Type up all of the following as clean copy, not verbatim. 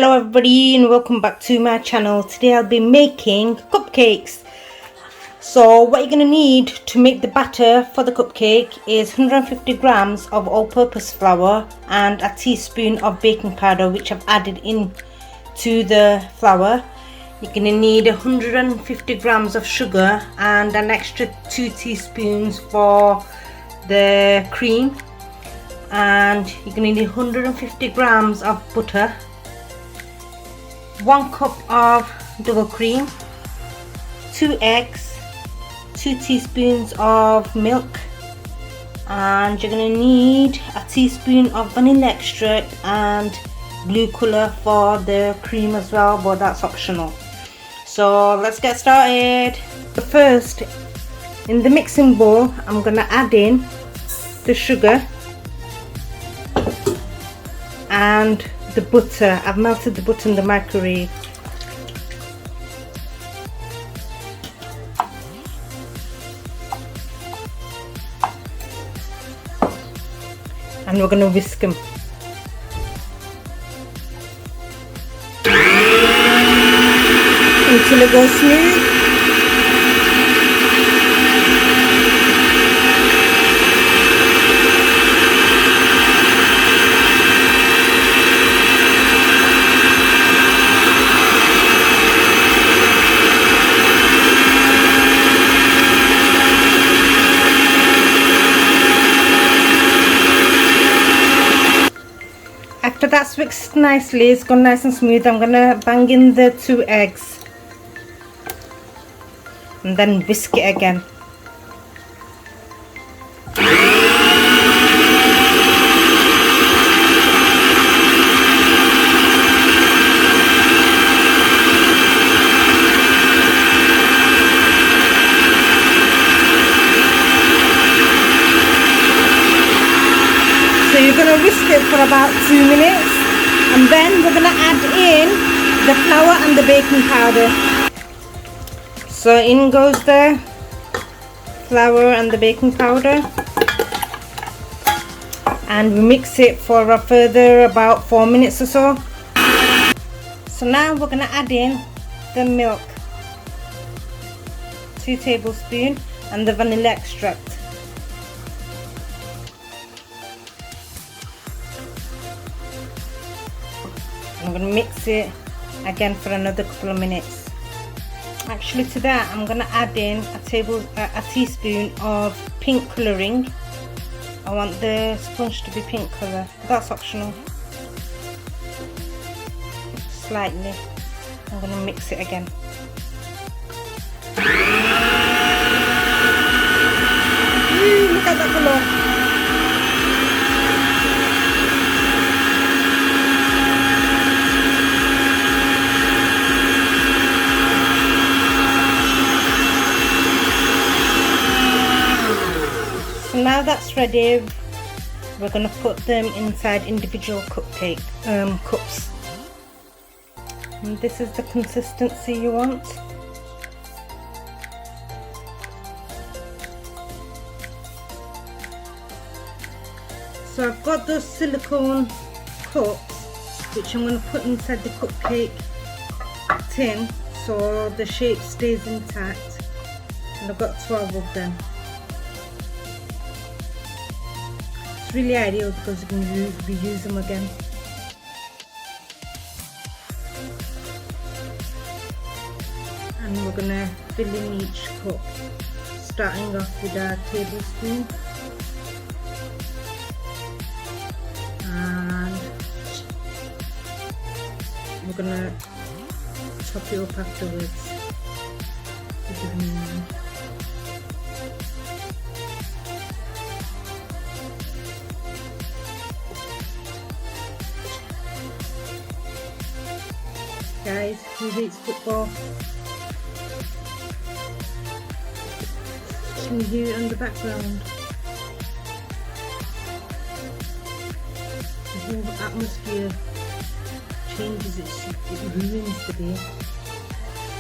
Hello everybody and welcome back to my channel. Today I'll be making cupcakes. So what you're going to need to make the batter for the cupcake is 150 grams of all-purpose flour and a teaspoon of baking powder, which I've added in to the flour. You're going to need 150 grams of sugar and an extra 2 teaspoons for the cream, and you're going to need 150 grams of butter, 1 cup of double cream, 2 eggs, 2 teaspoons of milk, and you're going to need a teaspoon of vanilla extract and blue colour for the cream as well, but that's optional. So let's get started. First, in the mixing bowl, I'm going to add in the sugar and the butter. I've melted the butter in the microwave. And we're going to whisk them. Until it goes smooth. After that's mixed nicely, it's gone nice and smooth, I'm going to bang in the 2 eggs and then whisk it again. So you're going to whisk it for about 2 minutes, and then we're going to add in the flour and the baking powder. So in goes the flour and the baking powder, and we mix it for a further about 4 minutes or so. So now we're going to add in the milk, 2 tablespoons, and the vanilla extract. I'm going to mix it again for another couple of minutes. Actually, to that I'm going to add in a teaspoon of pink colouring. I want the sponge to be pink colour, that's optional. Slightly. I'm going to mix it again. Ooh, look at that colour. Now that's ready, we're going to put them inside individual cupcake cups, and this is the consistency you want. So I've got those silicone cups which I'm going to put inside the cupcake tin so the shape stays intact, and I've got 12 of them. It's really ideal because you can reuse them again. And we're going to fill in each cup, starting off with a tablespoon, and we're going to chop it up afterwards. Guys, who hates football? Can you hear it in the background? The whole atmosphere changes, it ruins the day.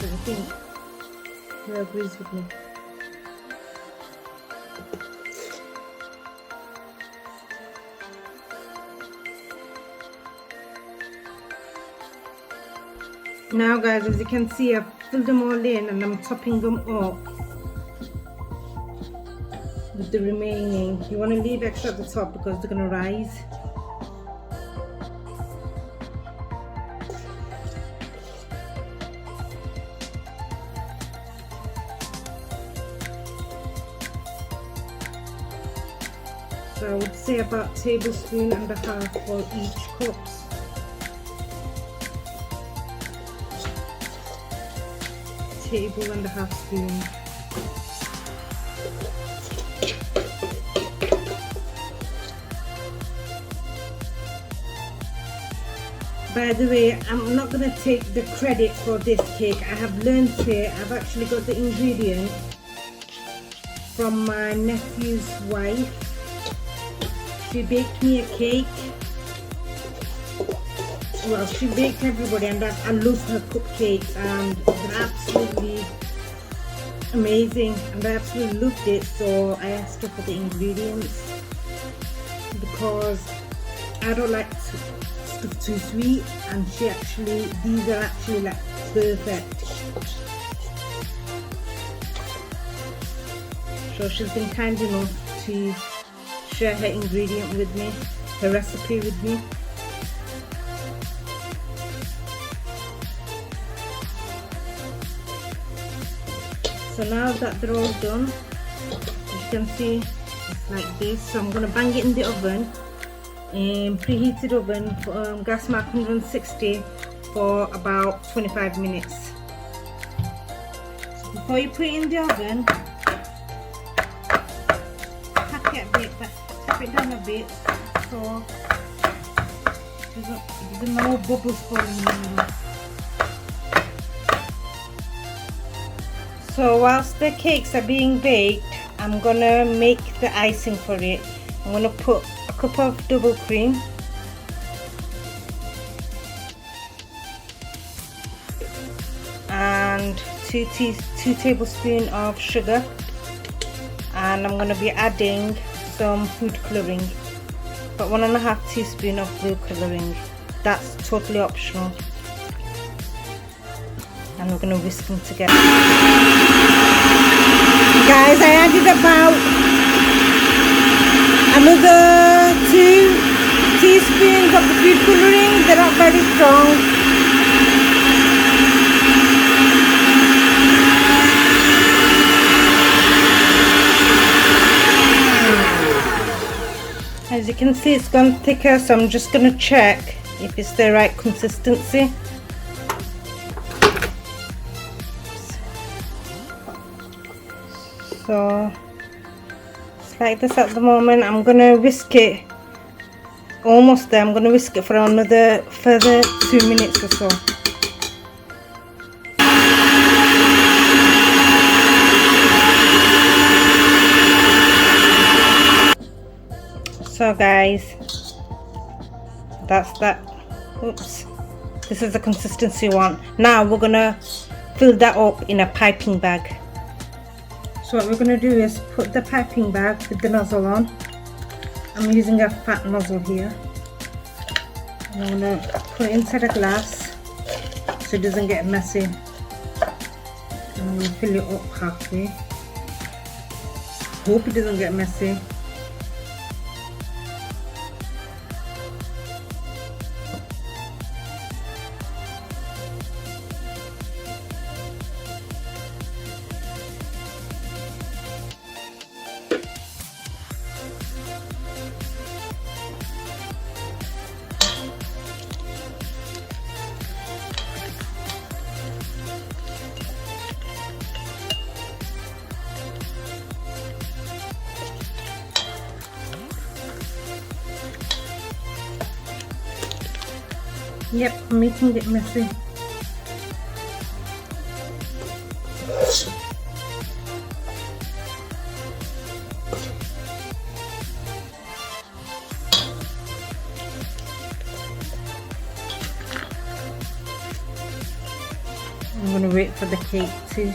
But I think who agrees with me? Now guys, as you can see, I've filled them all in and I'm topping them up with the remaining. You want to leave extra at the top because they're going to rise. So I would say about 1.5 tablespoons for each cups. Tablespoon. By the way, I'm not going to take the credit for this cake. I have learned it. I've actually got the ingredient from my nephew's wife. She baked me a cake. Well, she baked everybody, and I love her cupcakes, and they're absolutely amazing, and I absolutely loved it. So I asked her for the ingredients because I don't like stuff too sweet, and these are actually like perfect. So she's been kind enough to share her ingredient with me, her recipe with me. So now that they're all done, as you can see, it's like this. So I'm going to bang it in the oven, preheated oven, gas mark 160 for about 25 minutes. So before you put it in the oven, tap it down a bit so there's no bubbles falling in the middle. So whilst the cakes are being baked, I'm gonna make the icing for it. I'm gonna put a cup of double cream, and 2 tablespoons of sugar, and I'm gonna be adding some food coloring, but 1.5 teaspoons of blue coloring. That's totally optional. And we're going to whisk them together. Guys, I added about another 2 teaspoons of the food coloring. They're not very strong. As you can see, it's gone thicker, so I'm just going to check if it's the right consistency. So it's like this at the moment. I'm gonna whisk it, almost there. I'm gonna whisk it for another further 2 minutes or so. So guys, that's that. Oops, this is the consistency one. Now we're gonna fill that up in a piping bag. So what we're going to do is put the piping bag with the nozzle on. I'm using a fat nozzle here. And I'm going to put it inside a glass so it doesn't get messy. And I'm going to fill it up halfway. Hope it doesn't get messy. Yep, I'm making it messy. I'm going to wait for the cake to, and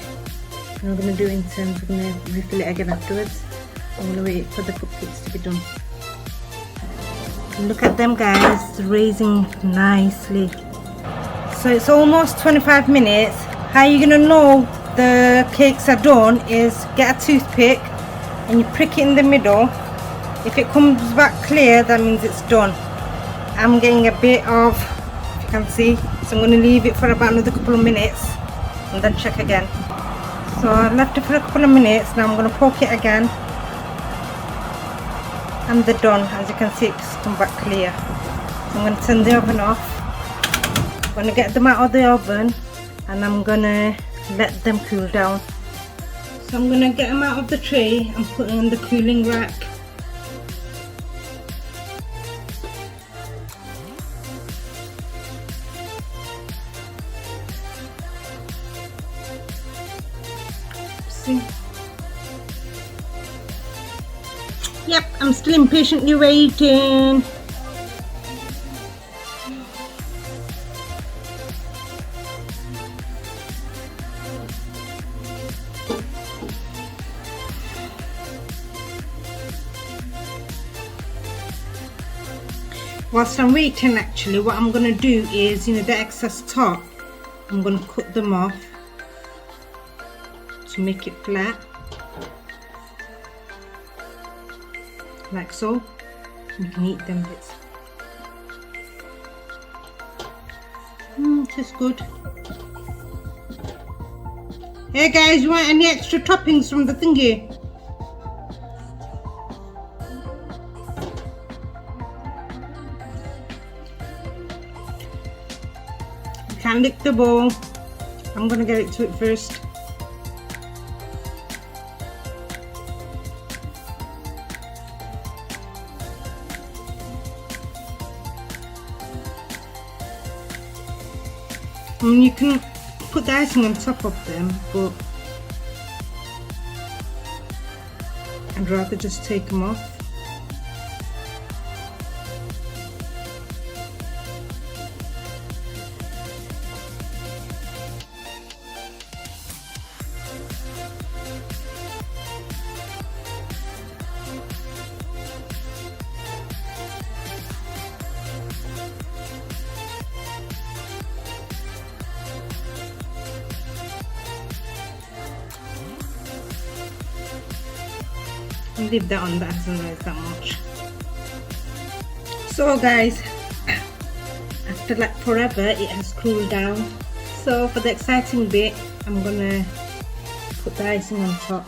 I'm going to do it in turns. We're going to refill it again afterwards. I'm going to wait for the cupcakes to be done. Look at them guys, raising nicely. So it's almost 25 minutes. How you're gonna know the cakes are done is get a toothpick and you prick it in the middle. If it comes back clear, that means it's done. I'm getting a bit of, if you can see, so I'm going to leave it for about another couple of minutes and then check again. So I left it for a couple of minutes. Now I'm going to poke it again and they're done. As you can see, it's come back clear. So I'm going to turn the oven off. I'm going to get them out of the oven and I'm going to let them cool down. So I'm going to get them out of the tray and put them in the cooling rack. See? Yep, I'm still impatiently waiting. Whilst I'm waiting, actually, what I'm going to do is, the excess top, I'm going to cut them off to make it flat, like so. You can eat them bits. Tastes good. Hey guys, you want any extra toppings from the thingy? You can lick the bowl. I'm gonna get it to it first. You can put the icing on top of them, but I'd rather just take them off. I'll leave that on, that doesn't rise that much. So guys, after like forever, it has cooled down. So for the exciting bit, I'm gonna put the icing on top.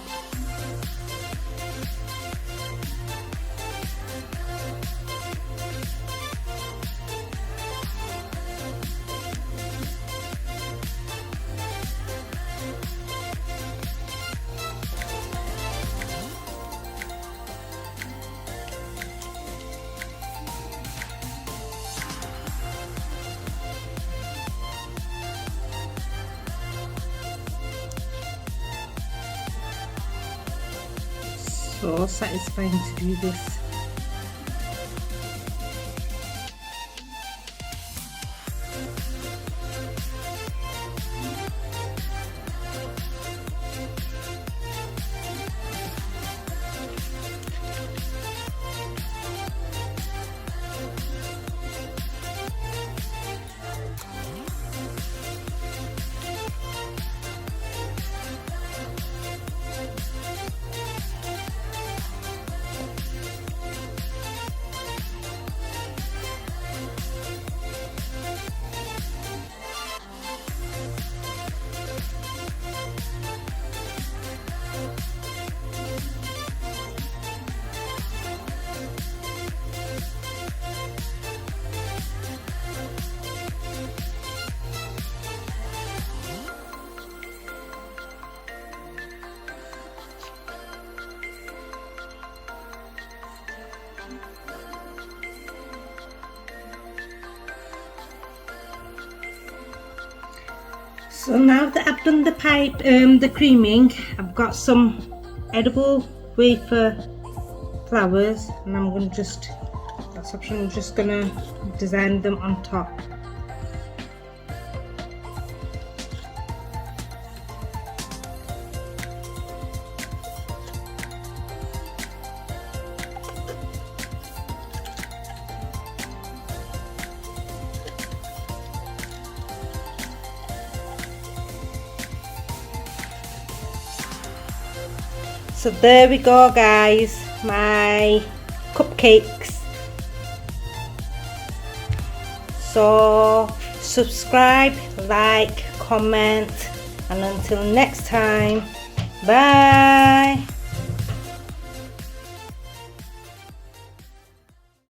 So satisfying to do this. So now that I've done the the creaming, I've got some edible wafer flowers, and I'm gonna just, that's optional, I'm just gonna design them on top. So there we go guys, my cupcakes. So subscribe, like, comment, and until next time, bye.